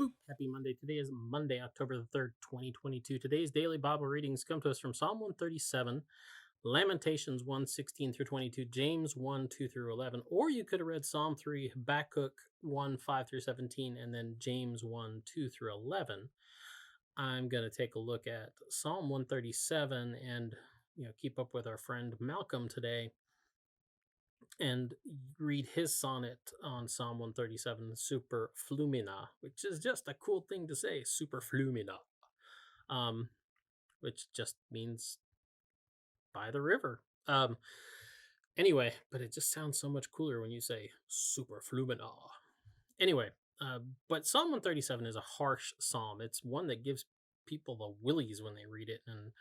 Boop. Happy Monday. Today is Monday, October the 3rd, 2022. Today's daily Bible readings come to us from Psalm 137, Lamentations 1:16 through 22, James 1:2 through 11, or you could have read Psalm 3, Habakkuk 1:5 through 17, and then James 1:2 through 11. I'm going to take a look at Psalm 137 and keep up with our friend Malcolm today and read his sonnet on Psalm 137, Super Flumina, which is just a cool thing to say, Super Flumina, which just means by the river. Anyway, but it just sounds so much cooler when you say Super Flumina. Anyway, but Psalm 137 is a harsh psalm. It's one that gives people the willies when they read it, and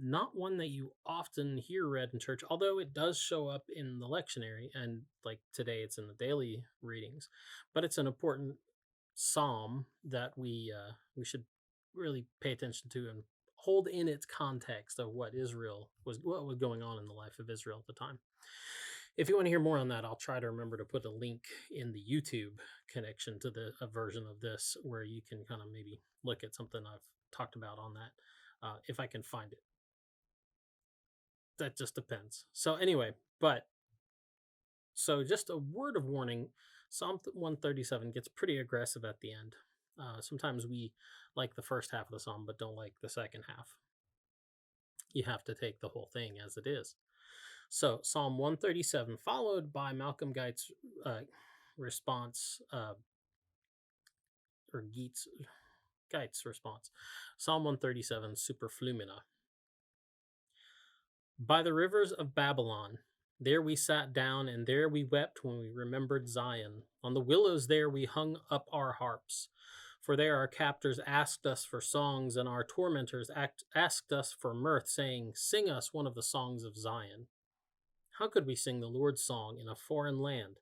not one that you often hear read in church, although it does show up in the lectionary, and like today it's in the daily readings. But it's an important psalm that we should really pay attention to and hold in its context of what was going on in the life of Israel at the time. If you want to hear more on that, I'll try to remember to put a link in the YouTube connection to a version of this where you can kind of maybe look at something I've talked about on that. If I can find it. That just depends. So anyway, so just a word of warning, Psalm 137 gets pretty aggressive at the end. Sometimes we like the first half of the psalm, but don't like the second half. You have to take the whole thing as it is. So Psalm 137, followed by Malcolm Geit's response, or Geit's response. Psalm 137, Super Flumina. By the rivers of Babylon, there we sat down, and there we wept when we remembered Zion. On the willows there we hung up our harps. For there our captors asked us for songs, and our tormentors asked us for mirth, saying, "Sing us one of the songs of Zion." How could we sing the Lord's song in a foreign land?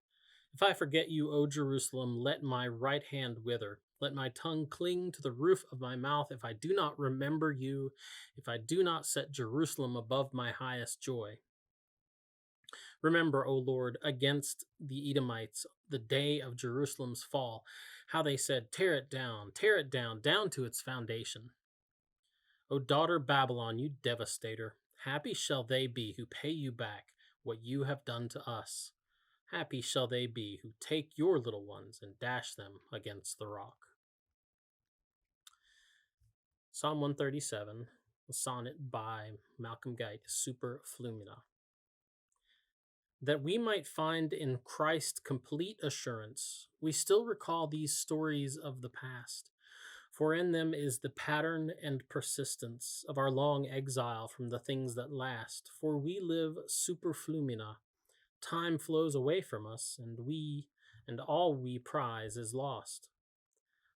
If I forget you, O Jerusalem, let my right hand wither. Let my tongue cling to the roof of my mouth if I do not remember you, if I do not set Jerusalem above my highest joy. Remember, O Lord, against the Edomites, the day of Jerusalem's fall, how they said, tear it down, down to its foundation. O daughter Babylon, you devastator, happy shall they be who pay you back what you have done to us. Happy shall they be who take your little ones and dash them against the rock. Psalm 137, a sonnet by Malcolm Geit, Super Flumina. That we might find in Christ complete assurance, we still recall these stories of the past, for in them is the pattern and persistence of our long exile from the things that last, for we live super flumina. Time flows away from us, and all we prize is lost.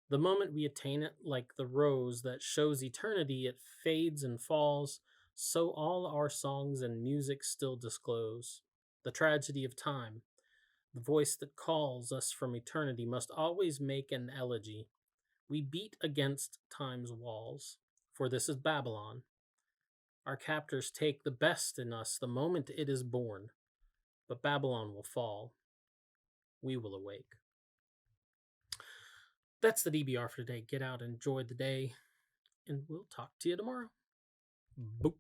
The moment we attain it, like the rose that shows eternity, it fades and falls, so all our songs and music still disclose the tragedy of time. The voice that calls us from eternity must always make an elegy. We beat against time's walls, for this is Babylon. Our captors take the best in us the moment it is born, but Babylon will fall. We will awake. That's the DBR for today. Get out, enjoy the day, and we'll talk to you tomorrow. Boop.